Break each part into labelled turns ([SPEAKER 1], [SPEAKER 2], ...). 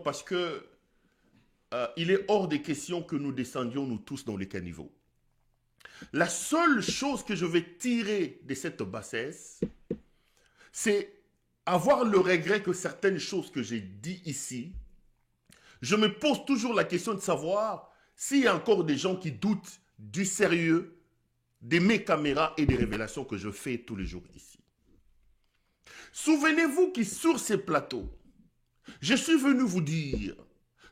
[SPEAKER 1] parce que il est hors des questions que nous descendions nous tous dans les caniveaux. La seule chose que je vais tirer de cette bassesse, c'est avoir le regret que certaines choses que j'ai dit ici, je me pose toujours la question de savoir s'il y a encore des gens qui doutent du sérieux de mes caméras et des révélations que je fais tous les jours ici. Souvenez-vous que sur ces plateaux, je suis venu vous dire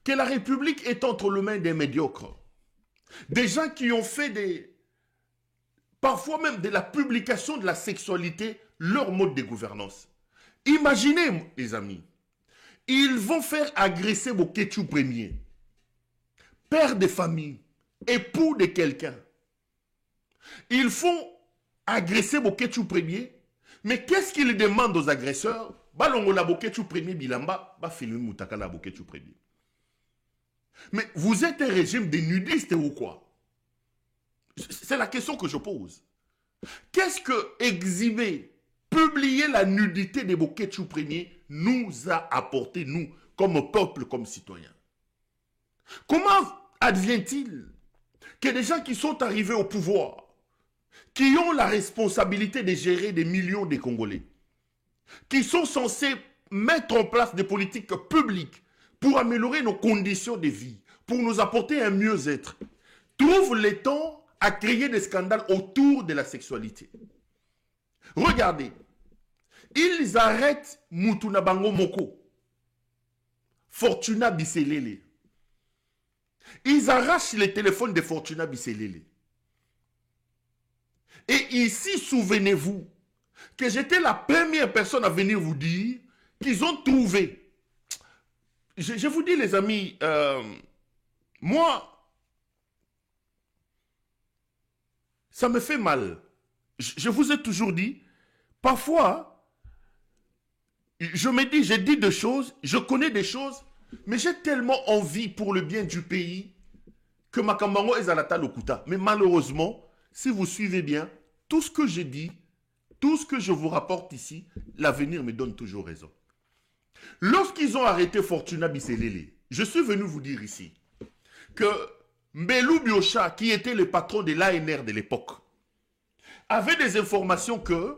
[SPEAKER 1] que la République est entre les mains des médiocres. Des gens qui ont fait parfois même de la publication de la sexualité leur mode de gouvernance. Imaginez, les amis, ils vont faire agresser Boketu Premier, père de famille, époux de quelqu'un. Ils font agresser Boketu Premier, mais qu'est-ce qu'ils demandent aux agresseurs? Balongola Boketu Premier Bilamba, ba filmer Moutakala Boketu Premier. Mais vous êtes un régime de nudistes ou quoi? C'est la question que je pose. Qu'est-ce que exhiber, publier la nudité de Boketu Premier nous a apporté, nous, comme peuple, comme citoyens? Comment advient-il que des gens qui sont arrivés au pouvoir, qui ont la responsabilité de gérer des millions de Congolais, qui sont censés mettre en place des politiques publiques pour améliorer nos conditions de vie, pour nous apporter un mieux-être, trouvent le temps à créer des scandales autour de la sexualité? Regardez, ils arrêtent Mutuna Bango Moko, Fortuna Bisselele. Ils arrachent les téléphones de Fortuna Bisselele. Et ici, souvenez-vous que j'étais la première personne à venir vous dire qu'ils ont trouvé. Je vous dis, les amis, moi, ça me fait mal. Je vous ai toujours dit, parfois, je me dis, j'ai dit des choses, je connais des choses, mais j'ai tellement envie pour le bien du pays que Makambango est Zalata Lokuta. Mais malheureusement, si vous suivez bien, tout ce que je dis, tout ce que je vous rapporte ici, l'avenir me donne toujours raison. Lorsqu'ils ont arrêté Fortuna Bisselele, je suis venu vous dire ici que Mbelou Biocha, qui était le patron de l'ANR de l'époque, avait des informations que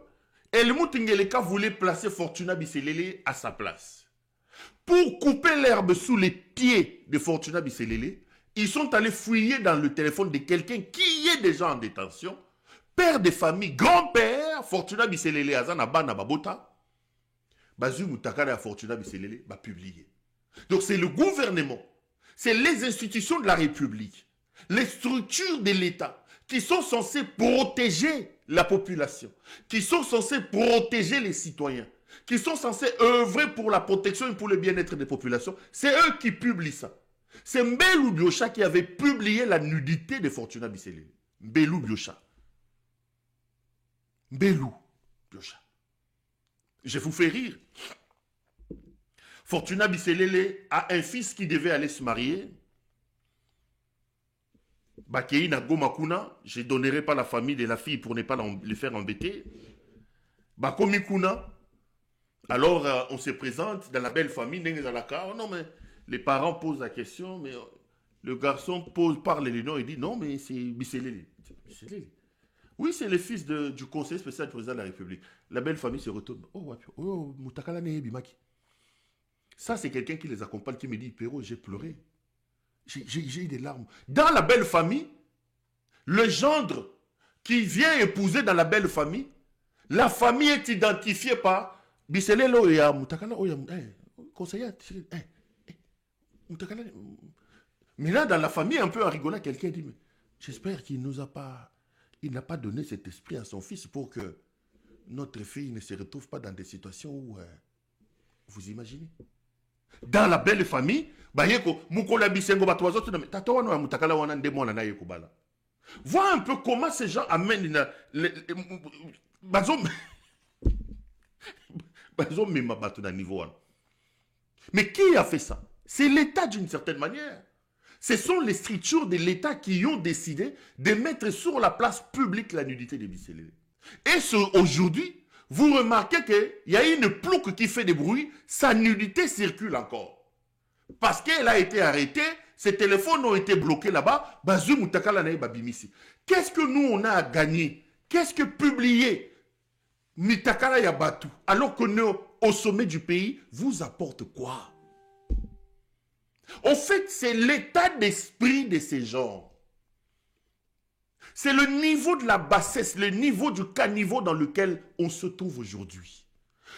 [SPEAKER 1] Helmut Ngeleka voulait placer Fortuna Bisselele à sa place. Pour couper l'herbe sous les pieds de Fortuna Bisselele, ils sont allés fouiller dans le téléphone de quelqu'un qui est déjà en détention, père de famille, grand-père, Fortuna Bisselele, Azana Bana Babota, Bazu Moutakara et Fortuna Bisselele, va publier. Donc c'est le gouvernement, c'est les institutions de la République, les structures de l'État qui sont censées protéger la population, qui sont censées protéger les citoyens, qui sont censés œuvrer pour la protection et pour le bien-être des populations. C'est eux qui publient ça. C'est Mbelou Biocha qui avait publié la nudité de Fortuna Bisselele. Mbelou Biocha. Mbelou Biocha. Je vous fais rire. Fortuna Bisselele a un fils qui devait aller se marier. Bakei na Gomakuna, je ne donnerai pas la famille de la fille pour ne pas les faire embêter. Bakomi Kuna. Alors on se présente dans la belle famille. Oh non, mais les parents posent la question, mais le garçon parle le nom et dit non, mais c'est Bisselele. Oui, c'est le fils du conseiller spécial du président de la République. La belle famille se retourne. Oh, Moutakala Bimaki. Ça, c'est quelqu'un qui les accompagne, qui me dit, Péro, j'ai pleuré. J'ai eu des larmes. Dans la belle famille, le gendre qui vient épouser dans la belle famille, la famille est identifiée par Bisselele Oya, Moutakala Oya, conseiller, Moutakala. Mais là, dans la famille, un peu en rigolant, quelqu'un dit, mais j'espère qu'il nous a pas... Il n'a pas donné cet esprit à son fils pour que notre fille ne se retrouve pas dans des situations où... vous imaginez? Dans la belle famille, vois un peu comment ces gens amènent... Mais qui a fait ça? C'est l'État d'une certaine manière. Ce sont les structures de l'État qui ont décidé de mettre sur la place publique la nudité des Bisselele. Et aujourd'hui, vous remarquez qu'il y a une plouque qui fait des bruits, sa nudité circule encore. Parce qu'elle a été arrêtée, ses téléphones ont été bloqués là-bas. Qu'est-ce que nous, on a à gagner? Qu'est-ce que publier Mitakala Yabatu, alors qu'on est au sommet du pays, vous apporte quoi? En fait, c'est l'état d'esprit de ces gens. C'est le niveau de la bassesse, le niveau du caniveau dans lequel on se trouve aujourd'hui.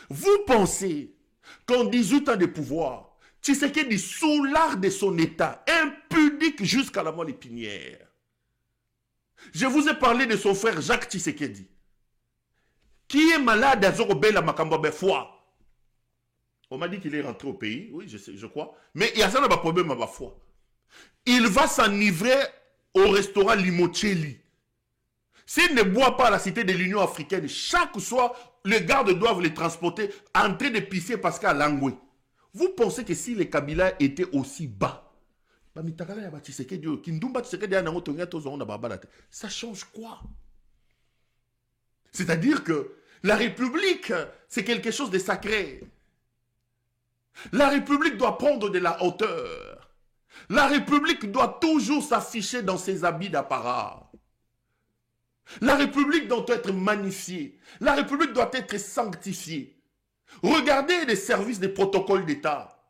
[SPEAKER 1] Vous pensez qu'en 18 ans de pouvoir, Tshisekedi, sous l'art de son état, impudique jusqu'à la moelle épinière. Je vous ai parlé de son frère Jacques Tshisekedi, qui est malade à Zorobela Makambabe foi. On m'a dit qu'il est rentré au pays, oui, je crois. Mais il y a ça, un problème à ma foi. Il va s'enivrer au restaurant Limoncelli. S'il ne boit pas à la cité de l'Union africaine, chaque soir, les gardes doivent les transporter en train de pisser parce qu'à Langoué. Vous pensez que si les Kabila étaient aussi bas, ça change quoi? C'est-à-dire que la République, c'est quelque chose de sacré. La République doit prendre de la hauteur. La République doit toujours s'afficher dans ses habits d'apparat. La République doit être magnifiée. La République doit être sanctifiée. Regardez les services des protocoles d'État.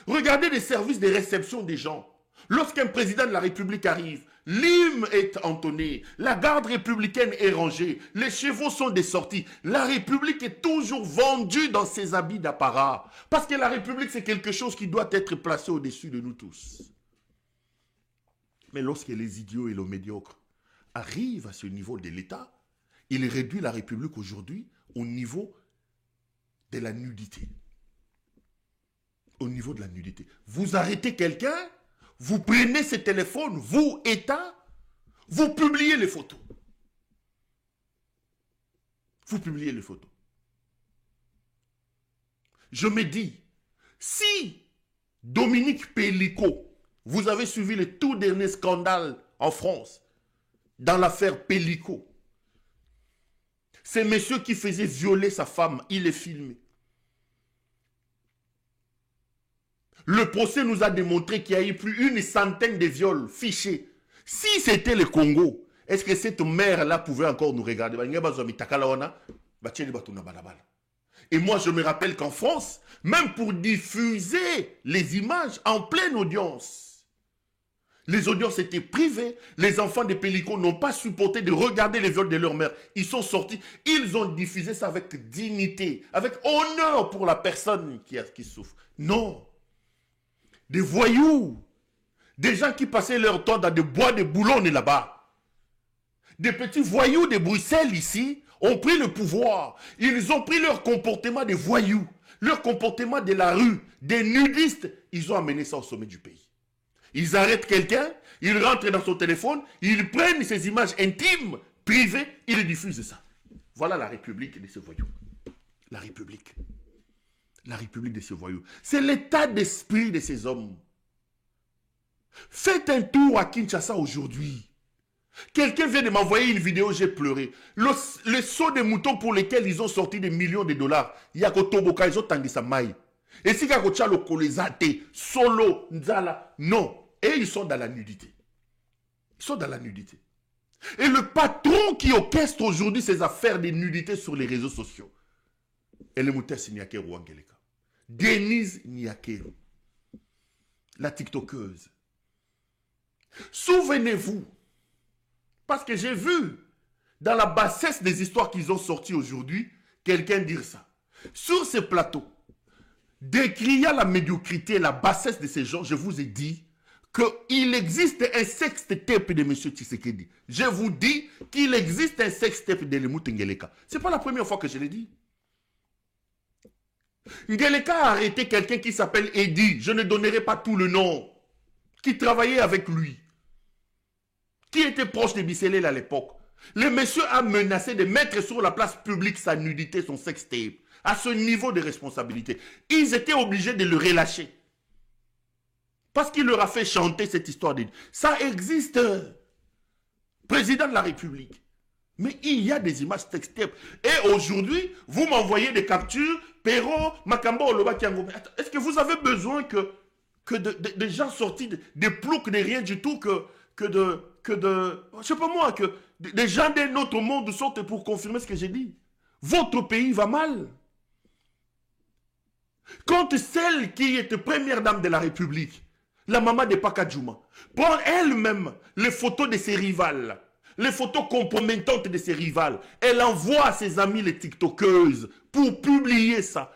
[SPEAKER 1] Regardez les services de réception des gens. Lorsqu'un président de la République arrive, l'hymne est entonné, la garde républicaine est rangée, les chevaux sont des sorties. La République est toujours vendue dans ses habits d'apparat. Parce que la République, c'est quelque chose qui doit être placé au-dessus de nous tous. Mais lorsque les idiots et les médiocres arrivent à ce niveau de l'État, il réduit la République aujourd'hui au niveau de la nudité. Au niveau de la nudité. Vous arrêtez quelqu'un, vous prenez ses téléphones, vous, État, vous publiez les photos. Vous publiez les photos. Je me dis, si Dominique Pellico, vous avez suivi le tout dernier scandale en France, dans l'affaire Pellico, c'est monsieur qui faisait violer sa femme, il est filmé. Le procès nous a démontré qu'il y a eu plus d'une centaine de viols fichés. Si c'était le Congo, est-ce que cette mère-là pouvait encore nous regarder? Et moi, je me rappelle qu'en France, même pour diffuser les images en pleine audience, les audiences étaient privées. Les enfants des Pellicos n'ont pas supporté de regarder les viols de leur mère. Ils sont sortis. Ils ont diffusé ça avec dignité, avec honneur pour la personne qui souffre. Non. Des voyous, des gens qui passaient leur temps dans des bois de Boulogne là-bas. Des petits voyous de Bruxelles ici ont pris le pouvoir. Ils ont pris leur comportement de voyous, leur comportement de la rue, des nudistes. Ils ont amené ça au sommet du pays. Ils arrêtent quelqu'un, ils rentrent dans son téléphone, ils prennent ses images intimes, privées, ils diffusent ça. Voilà la République de ces voyous. La République. La République de ces voyous. C'est l'état d'esprit de ces hommes. Faites un tour à Kinshasa aujourd'hui. Quelqu'un vient de m'envoyer une vidéo, j'ai pleuré. Le saut des moutons pour lesquels ils ont sorti des millions de dollars. Yakotoboka, ils ont tangué sa maille. Et si Kakocha le Kolezate, Solo, Nzala, non. Et ils sont dans la nudité. Ils sont dans la nudité. Et le patron qui orchestre aujourd'hui ces affaires de nudité sur les réseaux sociaux, Elemoutes Niakeru Angeleka. Denise Niakeru. La TikTokeuse. Souvenez-vous, parce que j'ai vu dans la bassesse des histoires qu'ils ont sorties aujourd'hui, quelqu'un dire ça. Sur ce plateau, décriant la médiocrité et la bassesse de ces gens, je vous ai dit qu'il existe un sextape de M. Tshisekedi. Je vous dis qu'il existe un sextape de Lemut Ngeleka. Ce n'est pas la première fois que je l'ai dit. Ngeleka a arrêté quelqu'un qui s'appelle Eddy, je ne donnerai pas tout le nom, qui travaillait avec lui, qui était proche de Bisselel à l'époque. Le monsieur a menacé de mettre sur la place publique sa nudité, son sextape, à ce niveau de responsabilité. Ils étaient obligés de le relâcher. Parce qu'il leur a fait chanter cette histoire de... Ça existe. Président de la République. Mais il y a des images sextape. Et aujourd'hui, vous m'envoyez des captures, Perrault, Makambo, Oloba, Kiango. Est-ce que vous avez besoin que que de gens sortis des ploucs, de rien du tout, je sais pas moi, que des gens d'un autre monde sortent pour confirmer ce que j'ai dit. Votre pays va mal. Quand celle qui est première dame de la République, la maman de Pakadjouma, prend elle-même les photos de ses rivales, les photos compromettantes de ses rivales, elle envoie à ses amis les tiktokeuses pour publier ça.